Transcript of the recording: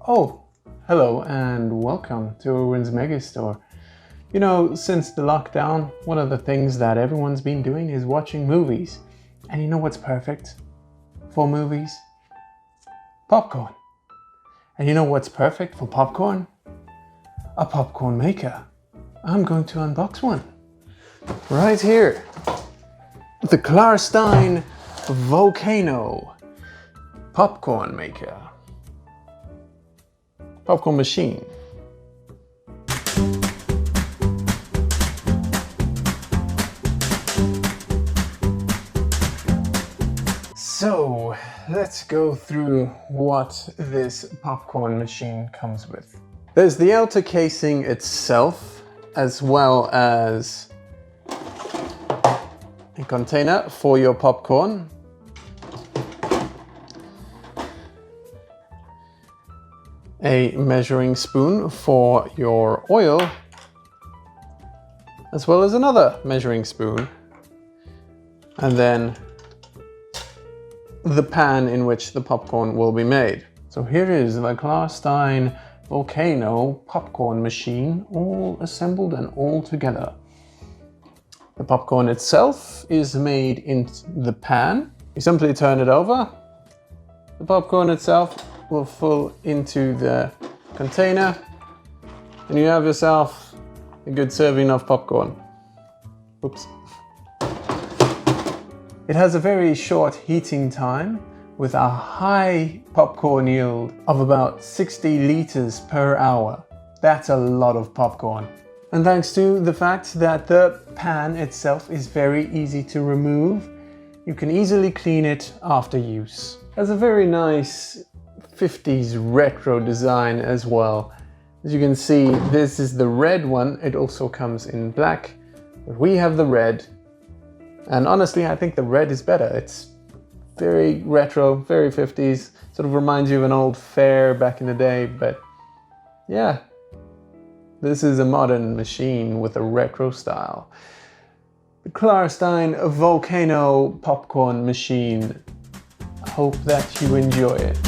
Oh, hello and welcome to Erwin's Megastore. You know, since the lockdown, one of the things that everyone's been doing is watching movies. And you know what's perfect for movies? Popcorn. And you know what's perfect for popcorn? A popcorn maker. I'm going to unbox one. Right here. The Klarstein Volcano Popcorn Maker. Popcorn machine. So let's go through what this popcorn machine comes with. There's the outer casing itself, as well as a container for your popcorn. A measuring spoon for your oil, as well as another measuring spoon, and then the pan in which the popcorn will be made. So here is the Klarstein Volcano Popcorn Machine, all assembled and all together. The popcorn itself is made in the pan. You simply turn it over. The popcorn itself will fall into the container, and you have yourself a good serving of popcorn. Oops. It has a very short heating time with a high popcorn yield of about 60 liters per hour. That's a lot of popcorn. And thanks to the fact that the pan itself is very easy to remove, you can easily clean it after use. It has a very nice 50s retro design as well. As you can see, this is the red one. It also comes in black, but we have the red. And honestly, I think the red is better. It's very retro, very 50s, sort of reminds you of an old fair back in the day, but yeah, this is a modern machine with a retro style. The Klarstein Volcano Popcorn Machine. I hope that you enjoy it.